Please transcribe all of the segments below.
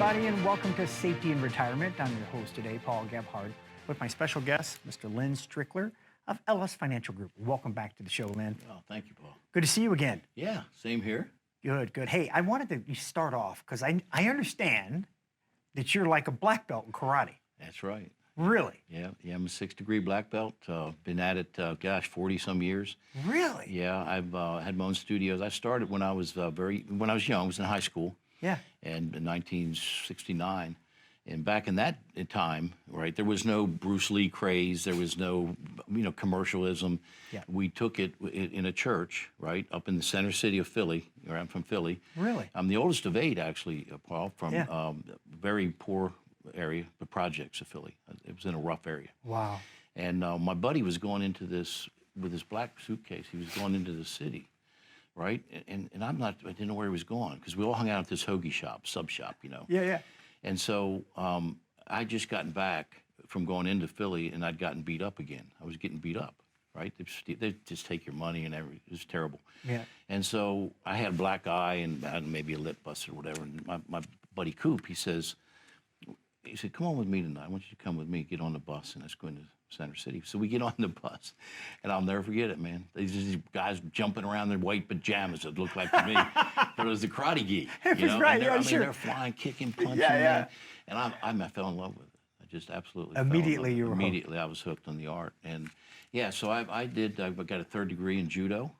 everybody, and welcome to Safety in Retirement. I'm your host today, 𝗵𝗿𝗶𝗄, with my special guest, Mr. Lynn Strickler of Ellis Financial Group. Welcome back to the show, Lynn. Oh, thank you, Paul. Good to see you again. Yeah, same here. Good, good. Hey, I wanted to start off because I understand that you're like a black belt in karate. That's right. Really? Yeah, I'm a 6th-degree black belt. Been at it, 40-some years. Really? Yeah, I've had my own studios. I started when I was young. I was in high school. Yeah. And in 1969. And back in that time, right, there was no Bruce Lee craze. There was no, commercialism. Yeah. We took it in a church, right, up in the center city of Philly, where I'm from Philly. Really? I'm the oldest of 8, actually, Paul, from a very poor area, the projects of Philly. It was in a rough area. Wow. And my buddy was going into this with his black suitcase. He was going into the city, right? And I didn't know where he was going because we all hung out at this hoagie shop, sub shop, Yeah, yeah. And so I just gotten back from going into Philly, and I'd gotten beat up again. I was getting beat up, right? They just take your money and everything. It was terrible. Yeah. And so I had a black eye and I had maybe a lip bust or whatever. And my buddy Coop, he said, come on with me tonight. I want you to come with me, get on the bus, and let's go into Center City. So we get on the bus, and I'll never forget it, man. These guys jumping around in white pajamas, it looked like to me. But it was the Karate Gi. It was right, yeah, sure. They're flying, kicking, punching, yeah. man. And I fell in love with it. I just absolutely Immediately fell in love with it. you were Immediately I was hooked on the art. And yeah, so I got a 3rd degree in judo,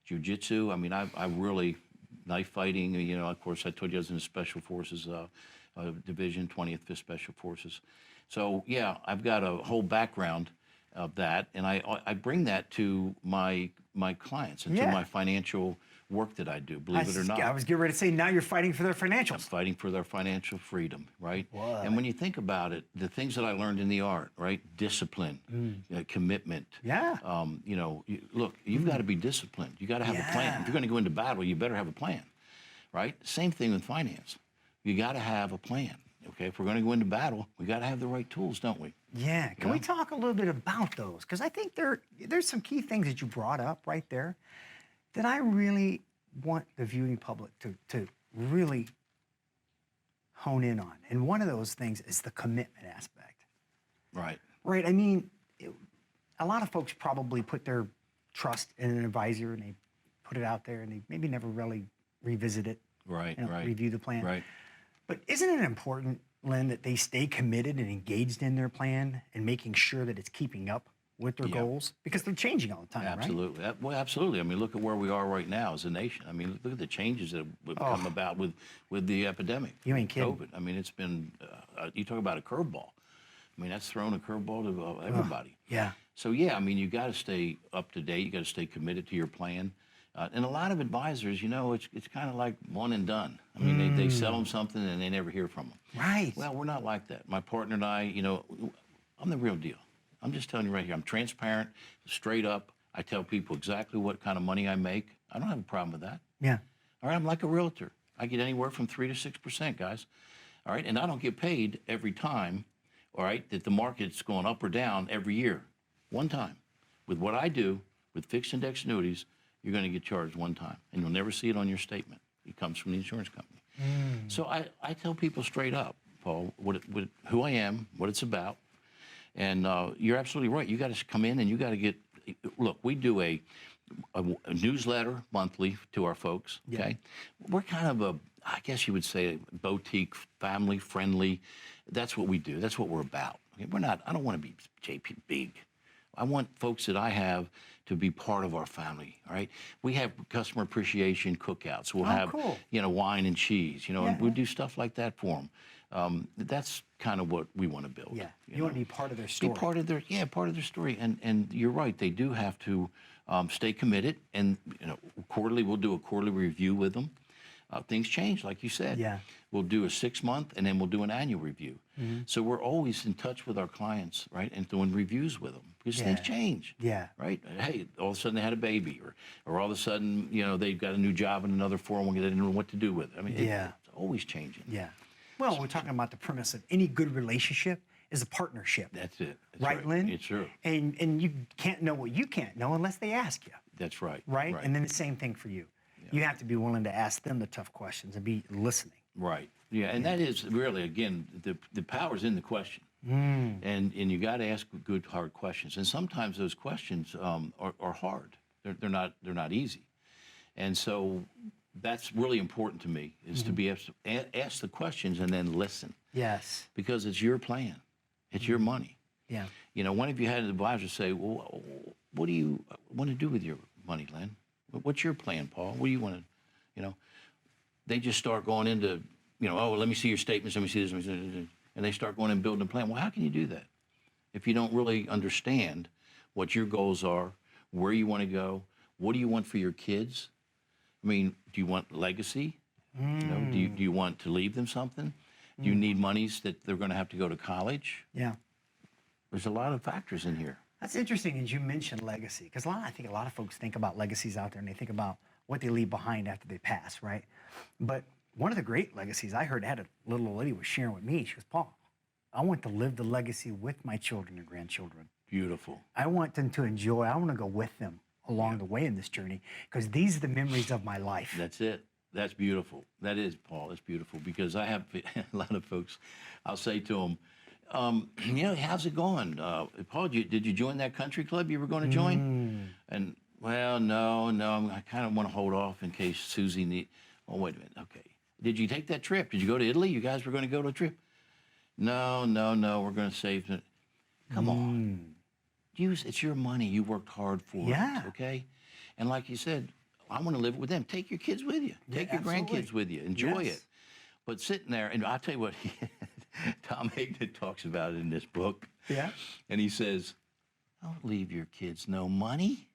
jiu-jitsu. I mean, I really, knife fighting, of course, I told you I was in the Special Forces Division, 20th 5th Special Forces. So yeah, I've got a whole background of that, and I bring that to my clients and to my financial work that I do, believe it or not. I was getting ready to say, now you're fighting for their financials. I'm fighting for their financial freedom, right? Wow. And when you think about it, the things that I learned in the art, right? Discipline, commitment. Yeah. Look, you've got to be disciplined. You got to have a plan. If you're going to go into battle, you better have a plan, right? Same thing with finance. You got to have a plan. Okay, if we're going to go into battle, we got to have the right tools, don't we? Yeah. Can we talk a little bit about those? Because I think there's some key things that you brought up right there that I really want the viewing public to really hone in on. And one of those things is the commitment aspect. Right. Right. I mean, a lot of folks probably put their trust in an advisor and they put it out there and they maybe never really revisit it. Right, Review the plan. Right. But isn't it important, Lynn, that they stay committed and engaged in their plan and making sure that it's keeping up with their goals? Because they're changing all the time, absolutely. right? Well, absolutely. I mean, look at where we are right now as a nation. I mean, look at the changes that have come about with the epidemic. You ain't kidding. COVID. I mean, it's been, you talk about a curveball. I mean, that's thrown a curveball to everybody. Yeah. So, yeah, I mean, you got to stay up to date. You got to stay committed to your plan. And a lot of advisors, it's kind of like one and done. I mean, they sell them something and they never hear from them. Right. Well, we're not like that. My partner and I, I'm the real deal. I'm just telling you right here. I'm transparent, straight up. I tell people exactly what kind of money I make. I don't have a problem with that. Yeah. All right, I'm like a realtor. I get anywhere from 3 to 6%, guys. All right, and I don't get paid every time, all right, that the market's going up or down every year. One time. With what I do, with fixed index annuities, you're going to get charged one time, and you'll never see it on your statement. It comes from the insurance company. So I tell people straight up, Paul, who I am, what it's about, and you're absolutely right. You got to come in and you got to get. Look, we do a newsletter monthly to our folks. Okay, we're kind of I guess you would say, a boutique, family friendly. That's what we do. That's what we're about. Okay? We're not. I don't want to be JP big. I want folks that I have to be part of our family, all right? We have customer appreciation cookouts. We'll have, wine and cheese, and we'll do stuff like that for them. That's kind of what we want to build. Yeah, you want to be part of their story. Be part of their story. And you're right, they do have to stay committed. And, quarterly, we'll do a quarterly review with them. Things change, like you said. Yeah. We'll do a 6-month, and then we'll do an annual review. So we're always in touch with our clients, right, and doing reviews with them because things change. Yeah. Right? Hey, all of a sudden they had a baby, or all of a sudden, they've got a new job in anher 401k, they didn't know what to do with it. I mean, it's always changing. Yeah. Well, we're talking about the premise of any good relationship is a partnership. That's it. That's right, Lynn? It's true. And you can't know what you can't know unless they ask you. That's right. Right? And then the same thing for you. You have to be willing to ask them the tough questions and be listening. Right. Yeah, and that is really, again, the power's in the question. And you got to ask good, hard questions. And sometimes those questions are hard. They're not easy. And so that's really important to me, is to be able to ask the questions and then listen. Yes. Because it's your plan. It's your money. Yeah. You know, one of you had an advisor say, well, what do you want to do with your money, Len? What's your plan, Paul? What do you want to, you know? They just start going into, you know, oh, let me see your statements, let me see this, and they start going and building a plan. Well, how can you do that if you don't really understand what your goals are, where you want to go, what do you want for your kids? I mean, do you want legacy? You know, do you want to leave them something? Do you need monies that they're going to have to go to college? Yeah. There's a lot of factors in here. That's interesting, as you mentioned legacy, because I think a lot of folks think about legacies out there, and they think about what they leave behind after they pass, right? But one of the great legacies I heard, had a little old lady was sharing with me. She goes, Paul, I want to live the legacy with my children and grandchildren. Beautiful. I want them to enjoy. I want to go with them along the way in this journey, because these are the memories of my life. That's it. That's beautiful. That is, Paul. That's beautiful, because I have a lot of folks. I'll say to them, you know, how's it going? Paul, did you join that country club you were going to join? And, well, no, I kind of want to hold off in case Susie needs. Oh, wait a minute. Okay. Did you take that trip? Did you go to Italy? You guys were going to go to a trip? No, we're going to save it. Come on. It's your money. You worked hard for it, okay? And like you said, I want to live with them. Take your kids with you. Take your grandkids with you. Enjoy it. But sitting there, and I'll tell you what, Tom Higdon talks about it in this book. Yeah. And he says, don't leave your kids no money.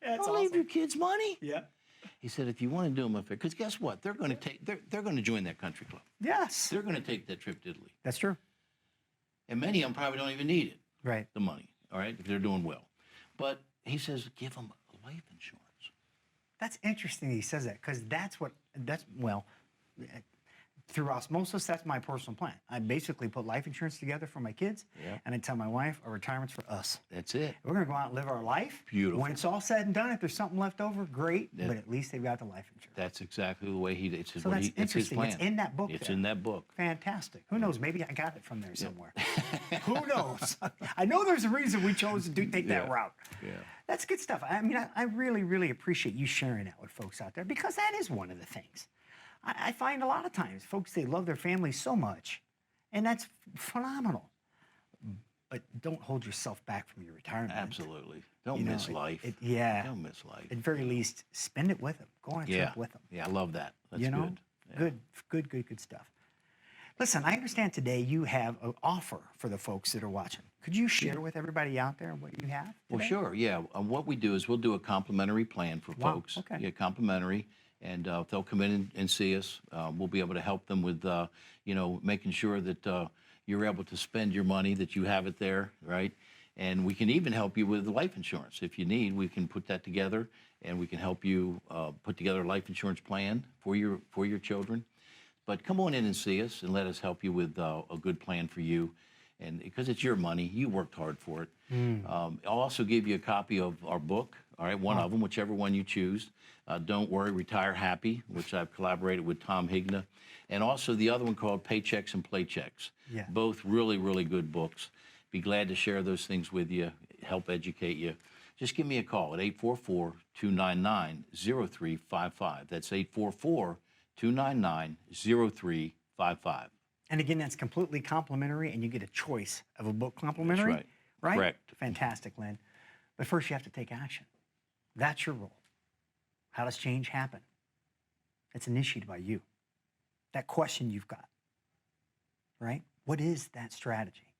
Don't leave your kids money. Yeah. He said, if you want to do them a favor, because guess what? They're going to they're going to join that country club. Yes. They're going to take that trip to Italy. That's true. And many of them probably don't even need it. Right. The money, all right, if they're doing well. But he says, give them life insurance. That's interesting he says that, because well, through osmosis, that's my personal plan. I basically put life insurance together for my kids, and I tell my wife, our retirement's for us. That's it. We're going to go out and live our life. Beautiful. When it's all said and done, if there's something left over, great, but at least they've got the life insurance. That's exactly the way it's his, so that's it's his interesting. plan. It's in that book. It's in that book. Fantastic. Who knows? Maybe I got it from there somewhere. Who knows? I know there's a reason we chose to take that route. Yeah. That's good stuff. I mean, I really, really appreciate you sharing that with folks out there, because that is one of the things. I find a lot of times folks, they love their families so much, and that's phenomenal. But don't hold yourself back from your retirement. Absolutely. Don't miss life. Don't miss life. At very least, spend it with them. Go on a trip with them. Yeah, I love that. That's good. Good stuff. Listen, I understand today you have an offer for the folks that are watching. Could you share with everybody out there what you have today? Well, sure, yeah. What we do is we'll do a complimentary plan for folks. Okay. Yeah, complimentary. And they'll come in and see us. We'll be able to help them with, making sure that you're able to spend your money, that you have it there, right? And we can even help you with life insurance. If you need, we can put that together, and we can help you put together a life insurance plan for your children. But come on in and see us, and let us help you with a good plan for you. And because it's your money, you worked hard for it. I'll also give you a copy of our book, all right, one of them, whichever one you choose. Don't Worry, Retire Happy, which I've collaborated with Tom Higdon. And also the other one called Paychecks and Playchecks. Yeah. Both really, really good books. Be glad to share those things with you, help educate you. Just give me a call at 844-299-0355. That's 844-299-0355. And again, that's completely complimentary, and you get a choice of a book complimentary. That's right. Right? Correct. Fantastic, Len. But first, you have to take action. That's your role. How does change happen? It's initiated by you. That question you've got, right? What is that strategy?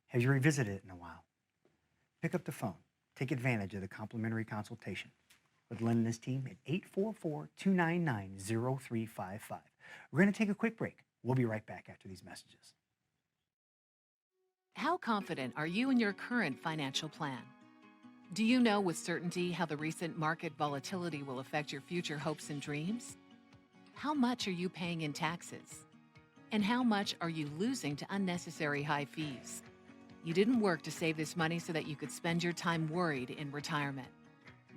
Have you revisited it in a while? Pick up the phone. Take advantage of the complimentary consultation with Len and his team at 844-299-0355. We're going to take a quick break. We'll be right back after these messages. How confident are you in your current financial plan? Do you know with certainty how the recent market volatility will affect your future hopes and dreams? How much are you paying in taxes? And how much are you losing to unnecessary high fees? You didn't work to save this money so that you could spend your time worried in retirement.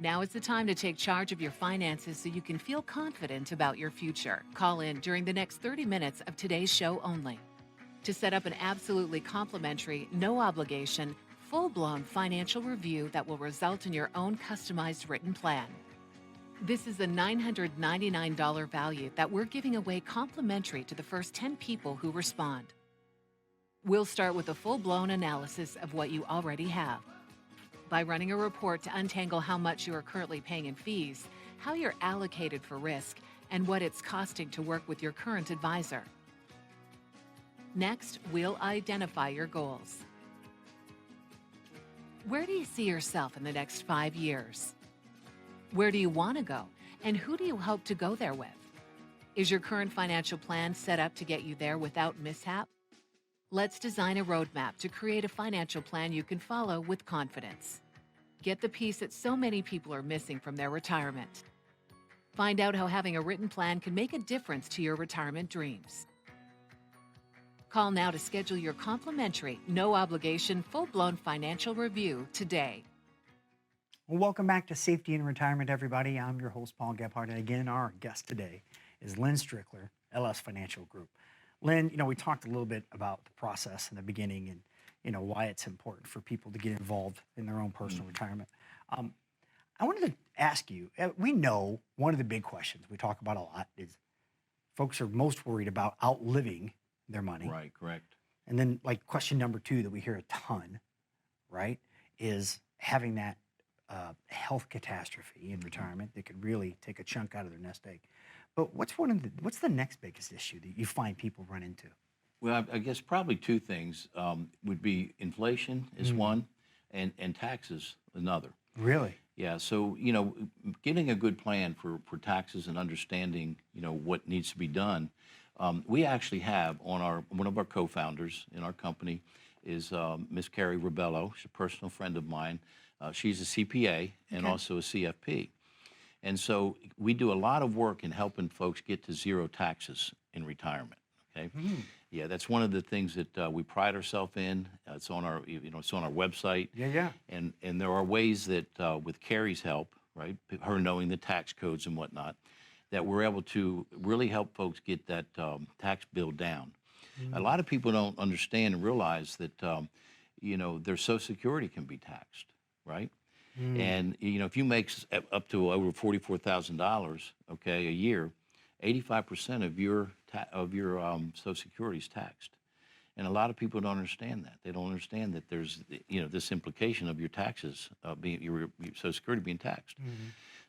Now is the time to take charge of your finances so you can feel confident about your future. Call in during the next 30 minutes of today's show only to set up an absolutely complimentary, no obligation, full-blown financial review that will result in your own customized written plan. This is a $999 value that we're giving away complimentary to the first 10 people who respond. We'll start with a full-blown analysis of what you already have by running a report to untangle how much you are currently paying in fees, how you're allocated for risk, and what it's costing to work with your current advisor. Next, we'll identify your goals. Where do you see yourself in the next 5 years? Where do you want to go, and who do you hope to go there with? Is your current financial plan set up to get you there without mishap? Let's design a roadmap to create a financial plan you can follow with confidence. Get the piece that so many people are missing from their retirement. Find out how having a written plan can make a difference to your retirement dreams. Call now to schedule your complimentary, no obligation, full-blown financial review today. Well, welcome back to Safety in Retirement, everybody. I'm your host, 𝗵𝗿𝗶𝗶, and again, our guest today is Lynn Strickler, LS Financial Group. Lynn, we talked a little bit about the process in the beginning and, why it's important for people to get involved in their own personal retirement. I wanted to ask you, we know one of the big questions we talk about a lot is folks are most worried about outliving their money. Right, correct. And then like question number 2 that we hear a ton, right, is having that health catastrophe in retirement that could really take a chunk out of their nest egg. But what's the next biggest issue that you find people run into? Well, I guess probably 2 things would be inflation is one, and taxes another. Really? Yeah. So getting a good plan for taxes and understanding what needs to be done. We actually have on one of our co-founders in our company is Miss 𝗀𝗄𝗏. She's a personal friend of mine. She's a CPA and also a CFP. And so we do a lot of work in helping folks get to 0 taxes in retirement. Okay. Yeah, that's one of the things that we pride ourselves in. It's on our, it's on our website. Yeah. And there are ways that with Carrie's help, right, her knowing the tax codes and whatnot, that we're able to really help folks get that tax bill down. A lot of people don't understand and realize that, their Social Security can be taxed, right? And if you make up to over $44,000, okay, a year, 85% of your Social Security is taxed, and a lot of people don't understand that. They don't understand that there's this implication of your taxes your Social Security being taxed.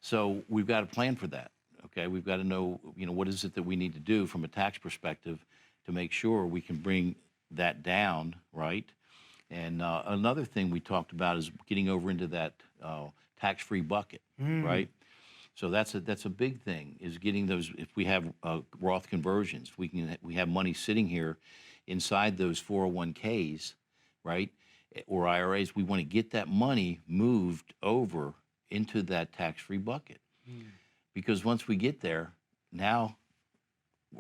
So we've got to plan for that. Okay, we've got to know what is it that we need to do from a tax perspective to make sure we can bring that down, right? And another thing we talked about is getting over into that tax-free bucket, right? So that's a big thing, is getting those. If we have Roth conversions, we have money sitting here inside those 401ks, right, or IRAs. We want to get that money moved over into that tax-free bucket, because once we get there, now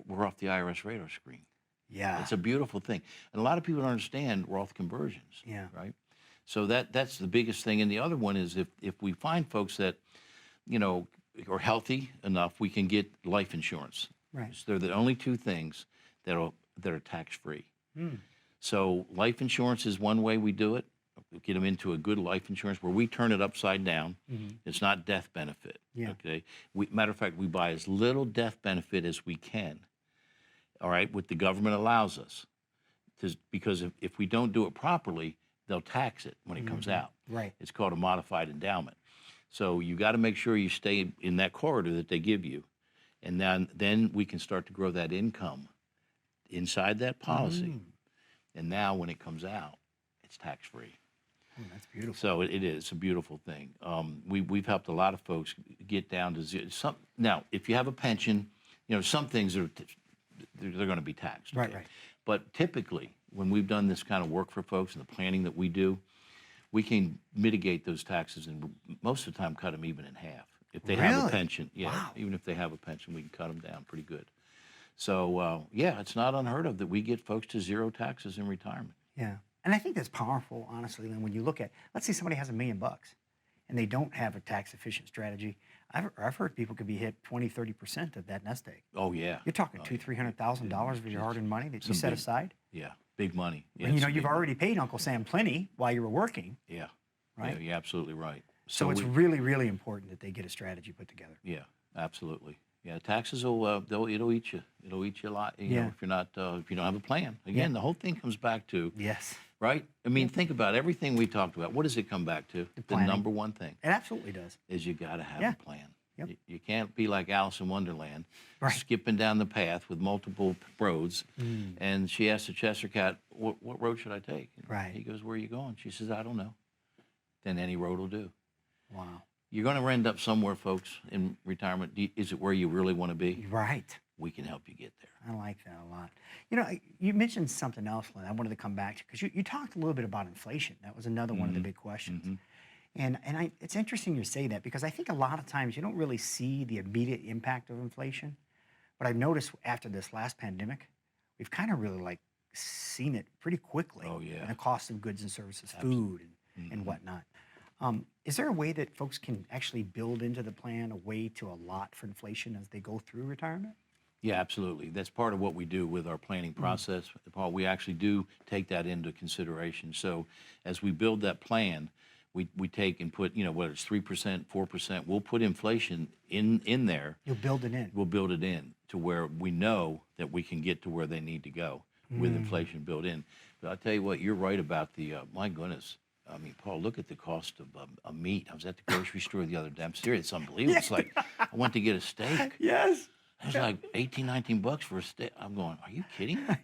we're off the IRS radar screen. Yeah. It's a beautiful thing. And a lot of people don't understand Roth conversions. Yeah. Right? So that's the biggest thing. And the other one is if we find folks that, are healthy enough, we can get life insurance. Right. So they're the only 2 things that are tax-free. So life insurance is one way we do it. We get them into a good life insurance where we turn it upside down. It's not death benefit. Yeah. Okay. Matter of fact, we buy as little death benefit as we can. All right, what the government allows us, because if we don't do it properly, they'll tax it when it comes out. Right. It's called a modified endowment. So you got to make sure you stay in that corridor that they give you, and then we can start to grow that income inside that policy. And now when it comes out, it's tax-free. Oh, that's beautiful. So it is. It's a beautiful thing. We've helped a lot of folks get down to 0. Now, if you have a pension, some things they're going to be taxed. Right, okay? right. But typically, when we've done this kind of work for folks and the planning that we do, we can mitigate those taxes and most of the time cut them even in half. If they have a Really? pension, yeah, Wow. even if they have a pension, we can cut them down pretty good. So, yeah, it's not unheard of that we get folks to 0 taxes in retirement. Yeah. And I think that's powerful, honestly, Lynn, when you look at, let's say somebody has $1 million and they don't have a tax efficient strategy, I've heard people could be hit 20, 30% of that nest egg. Oh, yeah. You're talking $200,000-$300,000 of your hard-earned money that you set aside. Yeah, big money. Yeah, And, you've already paid Uncle Sam plenty while you were working. Yeah. Right? Yeah, you're absolutely right. So it's really, really important that they get a strategy put together. Yeah, absolutely. Yeah, taxes will it'll eat you. It'll eat you a lot. You know, if you're not if you don't have a plan. Again, the whole thing comes back to right. I mean, think about everything we talked about. What does it come back to? The number one thing. It absolutely does. Is you got to have a plan. Yep. You can't be like Alice in Wonderland, skipping down the path with multiple roads. And she asked the Cheshire Cat, "What road should I take?" And he goes, "Where are you going?" She says, "I don't know." Then any road will do. Wow. You're going to end up somewhere, folks, in retirement. Is it where you really want to be? Right. We can help you get there. I like that a lot. You know, you mentioned something else, Lynn, I wanted to come back to, because you talked a little bit about inflation. That was another one of the big questions. And it's interesting you say that, because I think a lot of times you don't really see the immediate impact of inflation. But I've noticed after this last pandemic, we've kind of really like seen it pretty quickly. Oh, yeah. In the cost of goods and services, food and whatnot. Is there a way that folks can actually build into the plan a way to allot for inflation as they go through retirement? Yeah, absolutely. That's part of what we do with our planning process, Paul. We actually do take that into consideration. So as we build that plan, we take and put, whether it's 3%, 4%, we'll put inflation in there. You'll build it in. We'll build it in to where we know that we can get to where they need to go with inflation built in. But I'll tell you what, you're right about the, my goodness. I mean, Paul, look at the cost of meat. I was at the grocery store the other day. I'm serious. It's unbelievable. It's like I went to get a steak. Yes. It's like 18, 19 bucks for a steak. I'm going, are you kidding me?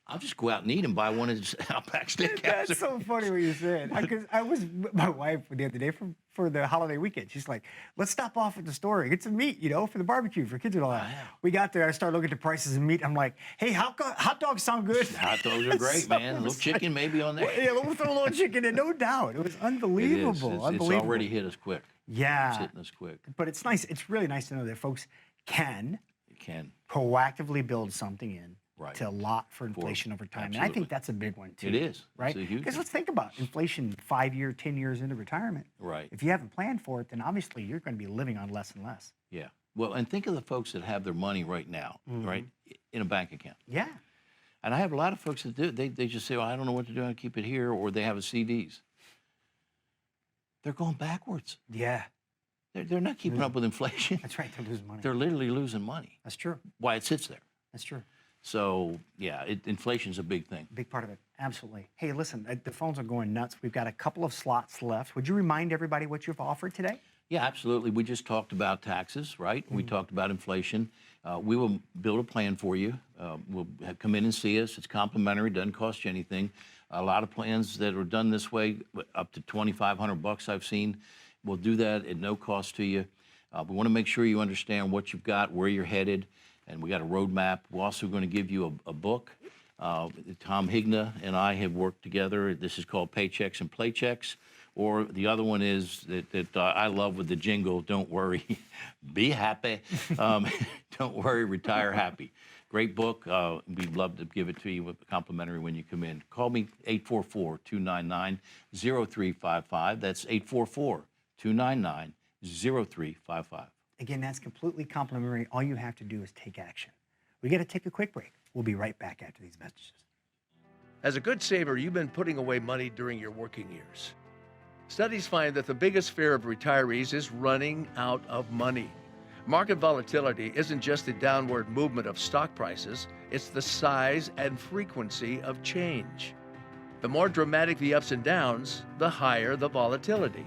I'll just go out and eat and buy one of the Outback Steakhouse. That's so funny what you said. Because I was with my wife the other day for the holiday weekend. She's like, let's stop off at the store and get some meat, for the barbecue, for kids and all that. We got there. I started looking at the prices of meat. I'm like, hey, hot dogs sound good. Hot dogs are great, man. A little chicken maybe on there. Yeah, we'll throw a little chicken in, no doubt. It was unbelievable. It's already hit us quick. Yeah. It's hitting us quick. But it's nice. It's really nice to know that folks can proactively build something in to allot for inflation over time. Absolutely. And I think that's a big one, too. It is. Right? Because let's think about inflation 5 years, 10 years into retirement. Right. If you haven't planned for it, then obviously you're going to be living on less and less. Yeah. Well, and think of the folks that have their money right now, right, in a bank account. Yeah. And I have a lot of folks that do. They just say, well, I don't know what to do. I keep it here, or they have a CDs. They're going backwards. Yeah. They're not keeping up with inflation. That's right. They're losing money. They're literally losing money. That's true. Why it sits there. That's true. So, yeah, inflation's a big thing. Big part of it. Absolutely. Hey, listen, the phones are going nuts. We've got a couple of slots left. Would you remind everybody what you've offered today? Yeah, absolutely. We just talked about taxes, right? We talked about inflation. We will build a plan for you. We'll come in and see us. It's complimentary. Doesn't cost you anything. A lot of plans that are done this way, up to $2,500 I've seen. We'll do that at no cost to you. We want to make sure you understand what you've got, where you're headed, and we got a roadmap. We're also going to give you a book. Tom Higna and I have worked together. This is called Paychecks and Playchecks. Or the other one is that I love with the jingle, don't worry, be happy. Don't worry, retire happy. Great book. We'd love to give it to you complimentary when you come in. Call me 844-299-0355. That's 844-299-0355. Again, that's completely complimentary. All you have to do is take action. We got to take a quick break. We'll be right back after these messages. As a good saver, you've been putting away money during your working years. Studies find that the biggest fear of retirees is running out of money. Market volatility isn't just the downward movement of stock prices, it's the size and frequency of change. The more dramatic the ups and downs, the higher the volatility.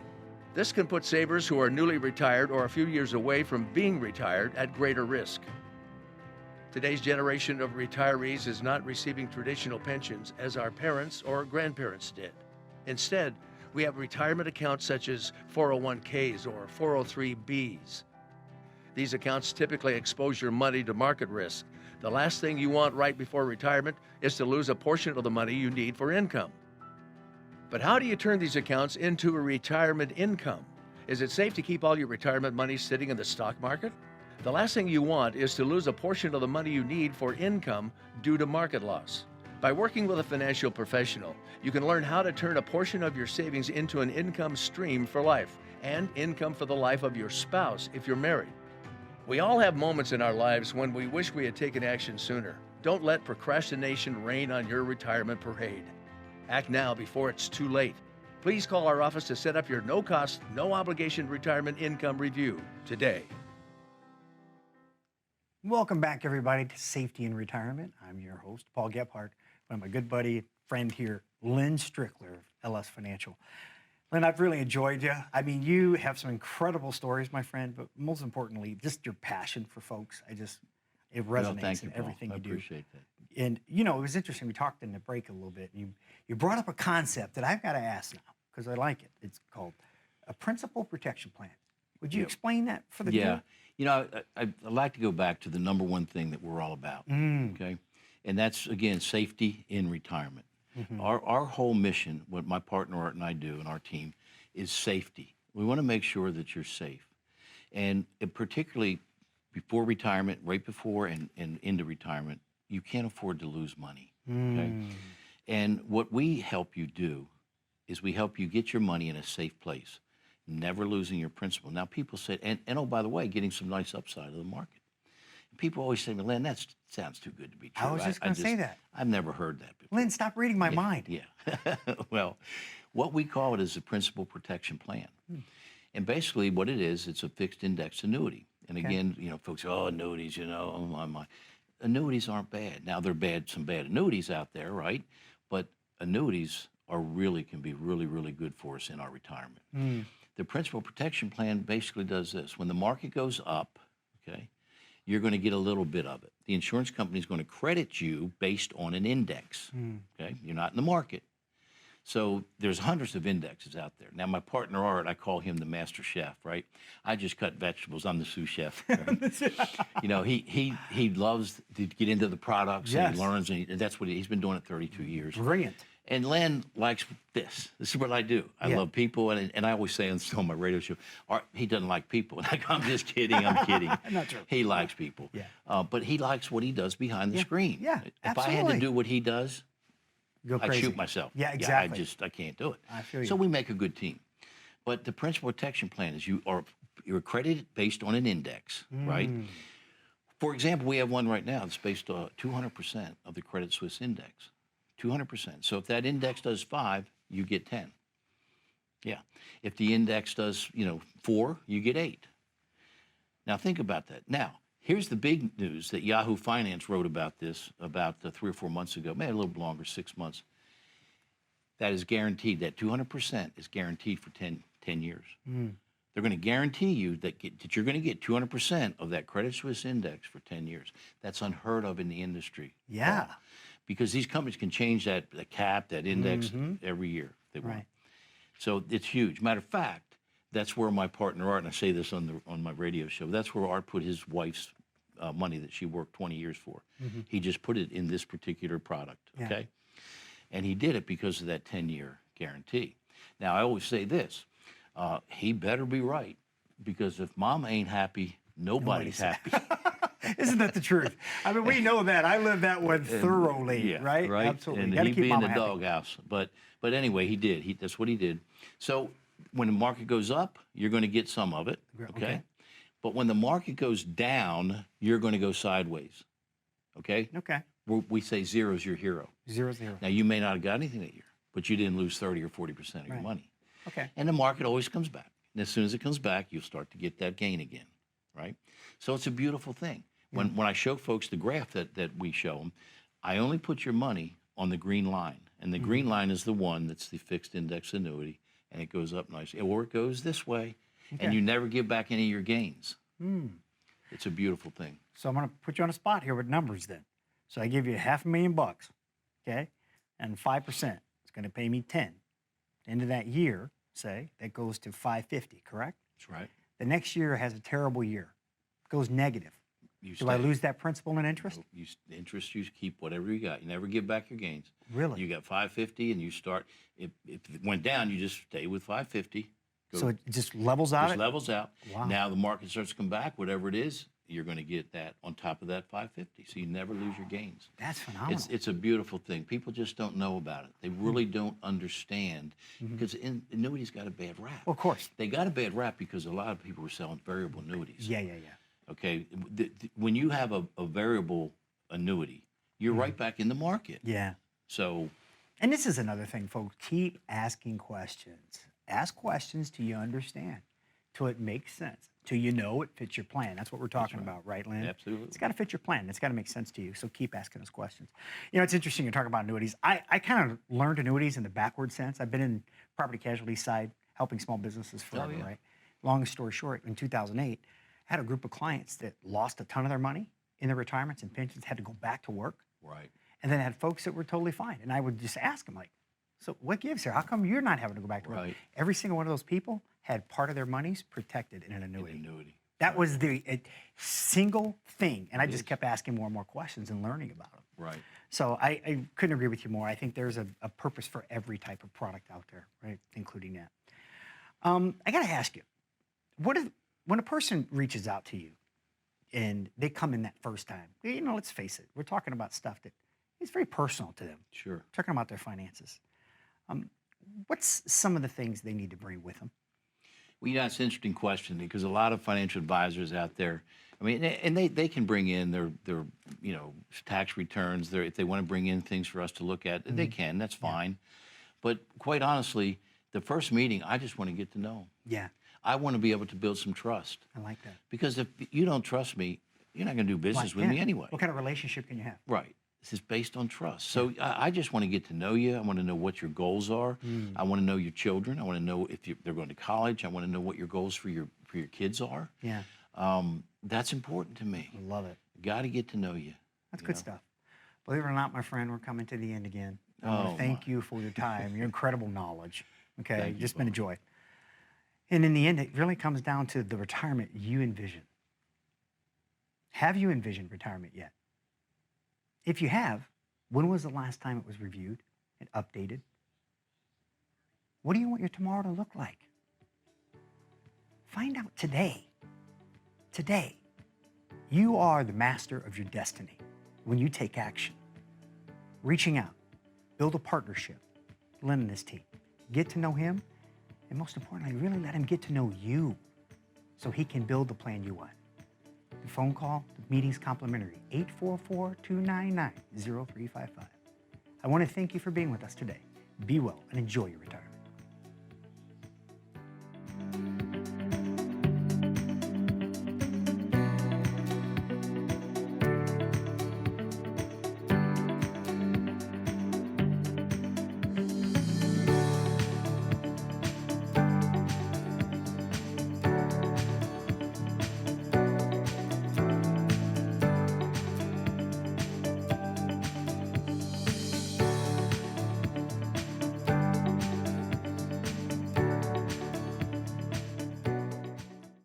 This can put savers who are newly retired or a few years away from being retired at greater risk. Today's generation of retirees is not receiving traditional pensions as our parents or grandparents did. Instead, we have retirement accounts such as 401ks or 403bs. These accounts typically expose your money to market risk. The last thing you want right before retirement is to lose a portion of the money you need for income. But how do you turn these accounts into a retirement income? Is it safe to keep all your retirement money sitting in the stock market? The last thing you want is to lose a portion of the money you need for income due to market loss. By working with a financial professional, you can learn how to turn a portion of your savings into an income stream for life and income for the life of your spouse if you're married. We all have moments in our lives when we wish we had taken action sooner. Don't let procrastination reign on your retirement parade. Act now before it's too late. Please call our office to set up your no-cost, no-obligation retirement income review today. Welcome back, everybody, to Safety in Retirement. I'm your host, 𝗵𝗿𝗶𝗃, one of my good buddy, friend here, Lynn Strickler of LS Financial. Lynn, I've really enjoyed you. I mean, you have some incredible stories, my friend, but most importantly, just your passion for folks. It resonates Thank you, in Paul. everything I you do. appreciate that. And, you know, it was interesting. We talked in the break a little bit. And you brought up a concept that I've got to ask now because I like it. It's called a principal protection plan. Would you explain that for the Yeah. viewer? You know, I'd like to go back to the number one thing that we're all about, okay? And that's, again, safety in retirement. Our whole mission, what my partner Art and I do and our team, is safety. We want to make sure that you're safe. And particularly before retirement, right before and into retirement, you can't afford to lose money, okay? And what we help you do is we help you get your money in a safe place, never losing your principal. Now, people say, and oh, by the way, getting some nice upside of the market. People always say, Lynn, that sounds too good to be true. I was just going to say that. I've never heard that before. Lynn, stop reading my mind. Yeah. Well, what we call it is a principal protection plan. And basically what it is, it's a fixed index annuity. And again, you know, folks say, oh, annuities, you know, oh my. Annuities aren't bad. Now, there are some bad annuities out there, right? But annuities can be really, really good for us in our retirement. The principal protection plan basically does this. When the market goes up, okay, you're going to get a little bit of it. The insurance company is going to credit you based on an index, okay? You're not in the market. So there's hundreds of indexes out there. Now, my partner Art, I call him the master chef, right? I just cut vegetables. I'm the sous chef. Right? You know, he loves to get into the products and he learns, and that's what he's been doing it 32 years. Brilliant. And Len likes this. This is what I do. I love people, and I always say on my radio show, Art, he doesn't like people. Like, I'm just kidding. I'm kidding. Not true. He likes people. Yeah. But he likes what he does behind the screen. Yeah, If I had to do what he does, Go I'd crazy. shoot myself. Yeah, exactly. I can't do it. I feel you. So we make a good team. But the principal protection plan is you're accredited based on an index, right? For example, we have one right now that's based on 200% of the Credit Suisse index. 200%. So if that index does 5, you get 10. Yeah. If the index does, 4, you get 8. Now think about that. Now, here's the big news that Yahoo Finance wrote about this about 3 or 4 months ago, maybe a little longer, 6 months. That is guaranteed. That 200% is guaranteed for 10 years. They're going to guarantee you that you're going to get 200% of that Credit Suisse index for 10 years. That's unheard of in the industry. Yeah. Because these companies can change the cap, that index every year they want. So it's huge. Matter of fact, that's where my partner Art, and I say this on my radio show, that's where Art put his wife's money that she worked 20 years for. He just put it in this particular product, okay? And he did it because of that 10-year guarantee. Now, I always say this, he better be right, because if mama ain't happy, nobody's happy. Isn't that the truth? I mean, we know that. I live that one thoroughly, right? Absolutely. And he'd be in the doghouse. But anyway, he did. That's what he did. So when the market goes up, you're going to get some of it, okay? But when the market goes down, you're going to go sideways, okay? Okay. We say zero's your hero. 0-0. Now, you may not have got anything that year, but you didn't lose 30 or 40% of your money. Okay. And the market always comes back. And as soon as it comes back, you'll start to get that gain again, right? So it's a beautiful thing. When I show folks the graph that we show them, I only put your money on the green line. And the green line is the one that's the fixed index annuity, and it goes up nicely. Or it goes this way, and you never give back any of your gains. It's a beautiful thing. So I'm going to put you on a spot here with numbers then. So I give you $500,000, okay? And 5%. It's going to pay me 10. End of that year, say, that goes to 550, correct? That's right. The next year has a terrible year. It goes negative. Do I lose that principal and interest? Interest, you keep whatever you got. You never give back your gains. Really? You got 550, and you start. If it went down, you just stay with 550. So it just levels out? Just levels out. Wow. Now the market starts to come back. Whatever it is, you're going to get that on top of that 550. So you never lose your gains. That's phenomenal. It's a beautiful thing. People just don't know about it. They really don't understand because annuities got a bad rap. Well, of course. They got a bad rap because a lot of people were selling variable annuities. Yeah. Okay, when you have a variable annuity, you're right back in the market. Yeah. So, And this is another thing, folks. Keep asking questions. Ask questions till you understand, till it makes sense, till you know it fits your plan. That's what we're talking about, right, Lynn? Absolutely. It's got to fit your plan. It's got to make sense to you. So keep asking those questions. You know, it's interesting you talk about annuities. I kind of learned annuities in the backward sense. I've been in property casualty side, helping small businesses forever, yeah. right? Long story short, in 2008, I had a group of clients that lost a ton of their money in their retirements and pensions, had to go back to work. right. And then I had folks that were totally fine. And I would just ask them, like, so what gives here? How come you're not having to go back to work? Right. Every single one of those people had part of their monies protected in an annuity. Annuity. That was the single thing. And I just kept asking more and more questions and learning about them. Right. So I couldn't agree with you more. I think there's a purpose for every type of product out there, right? Including that. I got to ask you, when a person reaches out to you and they come in that first time, you know, let's face it, we're talking about stuff that is very personal to them. Sure. We're talking about their finances. What's some of the things they need to bring with them? Well, you know, it's an interesting question because a lot of financial advisors out there, I mean, and they can bring in their you know, tax returns. If they want to bring in things for us to look at, they can. That's fine. But quite honestly, the first meeting, I just want to get to know them. Yeah, I want to be able to build some trust. I like that. Because if you don't trust me, you're not going to do business with me anyway. What kind of relationship can you have? Right. This is based on trust. So I just want to get to know you. I want to know what your goals are. I want to know your children. I want to know if they're going to college. I want to know what your goals for your kids are. Yeah, That's important to me. I love it. Got to get to know you. That's good stuff. Believe it or not, my friend, we're coming to the end again. I want Oh, to thank you for your time, your incredible knowledge. Okay, Thank you, just been a Bo. joy. And in the end, it really comes down to the retirement you envision. Have you envisioned retirement yet? If you have, when was the last time it was reviewed and updated? What do you want your tomorrow to look like? Find out today. Today. You are the master of your destiny when you take action. Reaching out, build a partnership, Lynn and his team. Get to know him, and most importantly, really let him get to know you so he can build the plan you want. The phone call, the meeting's complimentary, 844-299-0355. I want to thank you for being with us today. Be well and enjoy your retirement.